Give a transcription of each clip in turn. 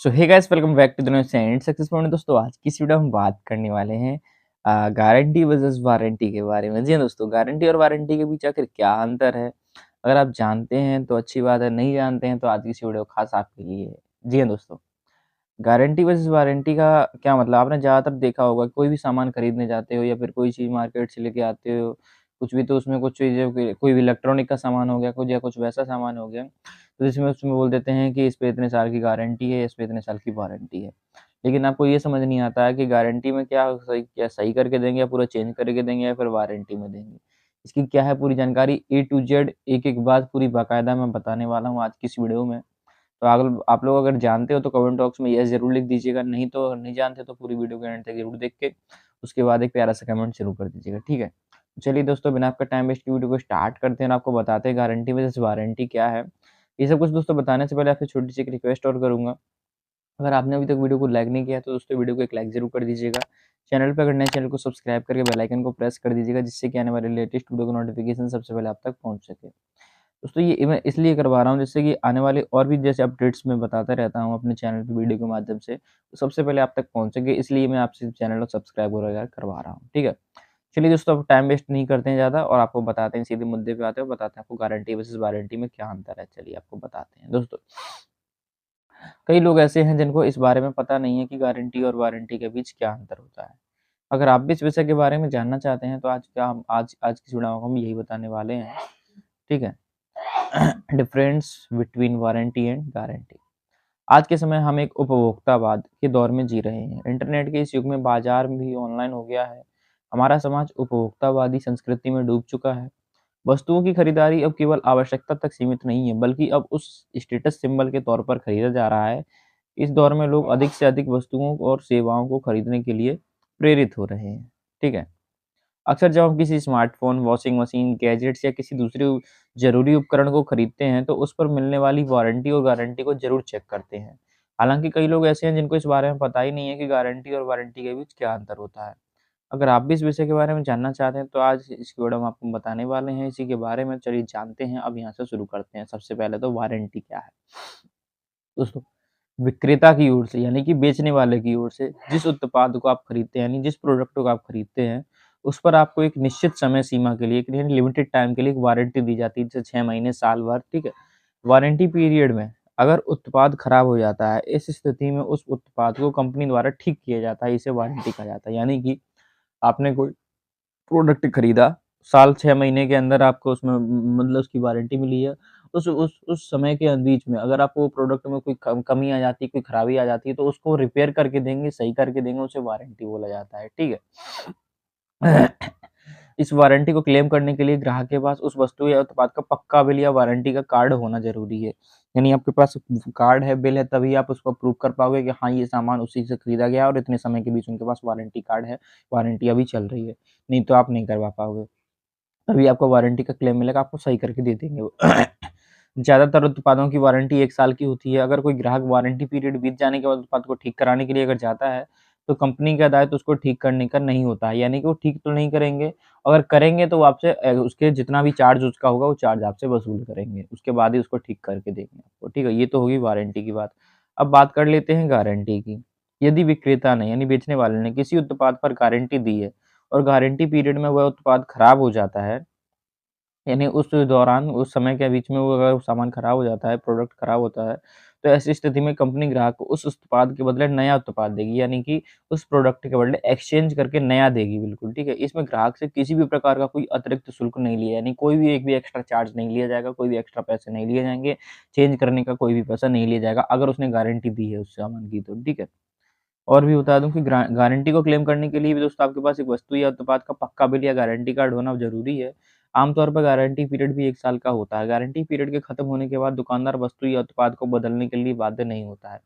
So hey guys, welcome back to the new and success point. दोस्तों, आज की इस वीडियो में हम बात करने वाले हैं गारंटी वर्सेस वारंटी के बारे में। जी हाँ दोस्तों, गारंटी और वारंटी के बीच आखिर क्या अंतर है? अगर आप जानते हैं तो अच्छी बात है, नहीं जानते हैं तो आज की इस वीडियो खास आपके लिए है। जी हाँ दोस्तों, गारंटी वर्सेस वारंटी का क्या मतलब? आपने ज़्यादातर देखा होगा, कोई भी सामान खरीदने जाते हो या फिर कोई चीज़ मार्केट से लेके आते हो, कुछ भी तो उसमें कुछ चीज़ें कोई भी इलेक्ट्रॉनिक का सामान हो गया, कुछ या कुछ वैसा सामान हो गया, तो इसमें उसमें बोल देते हैं कि इस पे इतने साल की गारंटी है, इस पे इतने साल की वारंटी है। लेकिन आपको ये समझ नहीं आता है कि गारंटी में क्या सही करके देंगे या पूरा चेंज करके देंगे या फिर वारंटी में देंगे। इसकी क्या है पूरी जानकारी ए टू जेड एक-एक बात पूरी बाकायदा मैं बताने वाला हूँ आज की इस वीडियो में। तो अगर आप लोग अगर जानते हो तो कमेंट बॉक्स में येस ज़रूर लिख दीजिएगा, नहीं तो अगर नहीं जानते तो पूरी वीडियो के एंड तक ज़रूर देख के उसके बाद एक प्यारा सा कमेंट ज़रूर कर दीजिएगा, ठीक है? चलिए दोस्तों, बिना आपका टाइम वेस्ट किए वीडियो को स्टार्ट करते हैं और आपको बताते हैं गारंटी वर्सेस वारंटी क्या है। ये सब कुछ दोस्तों बताने से पहले आपसे छोटी-सी एक रिक्वेस्ट और करूँगा। अगर आपने अभी तक वीडियो को लाइक नहीं किया है तो दोस्तों वीडियो को एक लाइक ज़रूर कर दीजिएगा। चैनल पे अगर नए चैनल को सब्सक्राइब करके बेल आइकन को प्रेस कर दीजिएगा, जिससे कि आने वाले लेटेस्ट वीडियो का नोटिफिकेशन सबसे पहले आप तक पहुँच सके। दोस्तों, ये मैं इसलिए करवा रहा हूँ जिससे कि आने वाले और भी जैसे अपडेट्स मैं बताता रहता हूँ अपने चैनल पे वीडियो के माध्यम से, तो सबसे पहले आप तक पहुँच सके, इसलिए मैं आपसे चैनल को सब्सक्राइब वगैरह करवा रहा हूँ, ठीक है? चलिए दोस्तों, अब टाइम वेस्ट नहीं करते हैं ज़्यादा और आपको बताते हैं, सीधे मुद्दे पे आते हैं और बताते हैं आपको गारंटी वर्सेस वारंटी में क्या अंतर है। चलिए आपको बताते हैं। दोस्तों, कई लोग ऐसे हैं जिनको इस बारे में पता नहीं है कि गारंटी और वारंटी के बीच क्या अंतर होता है। अगर आप भी इस विषय के बारे में जानना चाहते हैं तो आज क्या हम आज की वीडियो में हम यही बताने वाले हैं, ठीक है? Difference between warranty and guarantee. आज के समय हम एक उपभोक्तावाद के दौर में जी रहे हैं। इंटरनेट के इस युग में बाजार भी ऑनलाइन हो गया है। हमारा समाज उपभोक्तावादी संस्कृति में डूब चुका है। वस्तुओं की खरीदारी अब केवल आवश्यकता तक सीमित नहीं है, बल्कि अब उस स्टेटस सिंबल के तौर पर खरीदा जा रहा है। इस दौर में लोग अधिक से अधिक वस्तुओं और सेवाओं को खरीदने के लिए प्रेरित हो रहे हैं। ठीक है? अक्सर जब हम किसी स्मार्टफ़ोन, वॉशिंग मशीन, गैजेट्स या किसी दूसरे ज़रूरी उपकरण को खरीदते हैं, तो उस पर मिलने वाली वारंटी और गारंटी को ज़रूर चेक करते हैं। हालाँकि कई लोग ऐसे हैं जिनको इस बारे में पता ही नहीं है कि गारंटी और वारंटी के बीच क्या अंतर होता है। अगर आप भी इस विषय के बारे में जानना चाहते हैं, तो आज इस वीडियो में आपको बताने वाले हैं इसी के बारे में। चलिए जानते हैं, अब यहाँ से शुरू करते हैं। सबसे पहले तो वारंटी क्या है? दोस्तों, विक्रेता की ओर से यानी कि बेचने वाले की ओर से जिस उत्पाद को आप खरीदते हैं, यानी जिस प्रोडक्ट को आप खरीदते हैं, उस पर आपको एक निश्चित समय सीमा के लिए, एक यानी लिमिटेड टाइम के लिए एक वारंटी दी जाती है, जैसे 6 महीने, साल भर, ठीक है? वारंटी पीरियड में अगर उत्पाद खराब हो जाता है, इस स्थिति में उस उत्पाद को कंपनी द्वारा ठीक किया जाता है, इसे वारंटी कहा जाता है। यानी कि आपने कोई प्रोडक्ट खरीदा, साल 6 महीने के अंदर आपको उसमें मतलब उसकी वारंटी मिली है। उस समय के बीच में अगर आपको प्रोडक्ट में कोई कमी आ जाती है, कोई खराबी आ जाती है, तो उसको रिपेयर करके देंगे, सही करके देंगे, उसे वारंटी बोला जाता है, ठीक है? इस वारंटी को क्लेम करने के लिए ग्राहक के पास उस वस्तु या उत्पाद का पक्का बिल या वारंटी का कार्ड होना ज़रूरी है। यानी आपके पास कार्ड है, बिल है, तभी आप उसको प्रूव कर पाओगे कि हाँ, ये सामान उसी से खरीदा गया है और इतने समय के बीच उनके पास वारंटी कार्ड है, वारंटी अभी चल रही है। नहीं तो आप नहीं करवा पाओगे। तभी आपको वारंटी का क्लेम मिलेगा, आपको सही करके दे देंगे वो। ज़्यादातर उत्पादों की वारंटी 1 साल की होती है। अगर कोई ग्राहक वारंटी पीरियड बीत जाने के बाद उत्पाद को ठीक कराने के लिए अगर जाता है, तो कंपनी का दायित्व उसको ठीक करने का नहीं होता है। यानी कि वो ठीक तो नहीं करेंगे, अगर करेंगे तो वो आपसे उसके जितना भी चार्ज उसका होगा, वो चार्ज आपसे वसूल करेंगे। उसके बाद ही उसको ठीक करके देंगे आपको, ठीक है? ये तो होगी वारंटी की बात। अब बात कर लेते हैं गारंटी की। यदि विक्रेता ने यानी बेचने वाले ने किसी उत्पाद पर गारंटी दी है और गारंटी पीरियड में वह उत्पाद खराब हो जाता है, यानी उस दौरान, उस समय के बीच में वो अगर सामान खराब हो जाता है, प्रोडक्ट खराब होता है, तो ऐसी स्थिति में कंपनी ग्राहक को उस उत्पाद के बदले नया उत्पाद देगी, यानी कि उस प्रोडक्ट के बदले एक्सचेंज करके नया देगी बिल्कुल, ठीक है? इसमें ग्राहक से किसी भी प्रकार का कोई अतिरिक्त शुल्क नहीं लिया, यानी कोई भी एक भी एक्स्ट्रा चार्ज नहीं लिया जाएगा, कोई भी एक्स्ट्रा पैसे नहीं लिए जाएँगे, चेंज करने का कोई भी पैसा नहीं लिया जाएगा, अगर उसने गारंटी दी है उस सामान की तो, ठीक है? और भी बता दूँ कि गारंटी को क्लेम करने के लिए भी दोस्तों आपके पास एक वस्तु या उत्पाद का पक्का बिल या गारंटी कार्ड होना ज़रूरी है। आमतौर पर गारंटी पीरियड भी 1 साल का होता है। गारंटी पीरियड के खत्म होने के बाद दुकानदार वस्तु या उत्पाद को बदलने के लिए बाध्य नहीं होता है।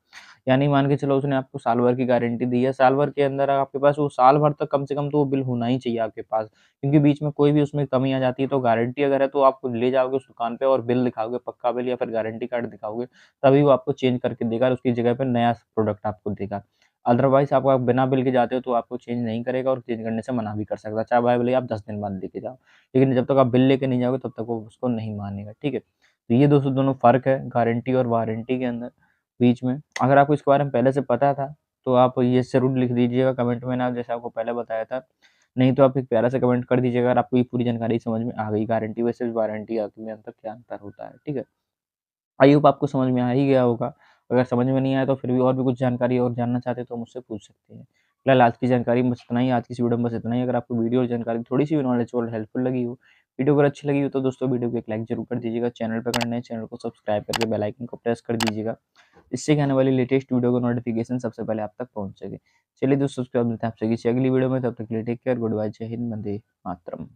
यानी मान के चलो उसने आपको साल भर की गारंटी दी है, साल भर के अंदर आपके पास वो साल भर तक कम से कम तो वो बिल होना ही चाहिए आपके पास। क्योंकि बीच में कोई भी उसमें कमी आ जाती है तो गारंटी अगर है तो आप ले जाओगे उस दुकान पे और बिल दिखाओगे, पक्का बिल या फिर गारंटी कार्ड दिखाओगे, तभी वो आपको चेंज करके देगा और उसकी जगह पे नया प्रोडक्ट आपको देगा। अदरवाइज़ आप बिना बिल के जाते हो तो आपको चेंज नहीं करेगा और चेंज करने से मना भी कर सकता है, चाहे भाई भले आप 10 दिन बाद लेके जाओ। लेकिन जब तक आप बिल लेके नहीं जाओगे तब तक वो उसको नहीं मानेगा, ठीक है? तो ये दोस्तों दोनों फ़र्क है गारंटी और वारंटी के अंदर। बीच में। अगर आपको इसके बारे में पहले से पता था, तो आप ये ज़रूर लिख दीजिएगा कमेंट में ना, जैसे आपको पहले बताया था। नहीं तो आप एक प्यारा सा कमेंट कर दीजिएगा अगर आपको ये पूरी जानकारी समझ में आ गई, गारंटी वर्सेस वारंटी में अंतर क्या अंतर होता है, ठीक है? आई होप आपको समझ में आ ही गया होगा। अगर समझ में नहीं आया तो फिर भी और भी कुछ जानकारी और जानना चाहते हैं तो मुझसे पूछ सकते हैं। फिलहाल आज की जानकारी में बस इतना ही, आज की इस वीडियो में बस इतना ही। अगर आपको वीडियो और जानकारी थोड़ी-सी भी नॉलेजेबल हेल्पफुल लगी हो, वीडियो अगर अच्छी लगी हो तो दोस्तों वीडियो को एक लाइक ज़रूर कर दीजिएगा। चैनल पे अगर नए चैनल को सब्सक्राइब करके बेल आइकन को प्रेस कर दीजिएगा। इससे कि आने वाली लेटेस्ट वीडियो का नोटिफिकेशन सबसे पहले आप तक पहुँच सके। चलिए दोस्तों, उसके बाद मिलते हैं आपसे किसी अगली वीडियो में, तब तक के लिए टेक केयर, गुड बाय, जय हिंद, वंदे मातरम।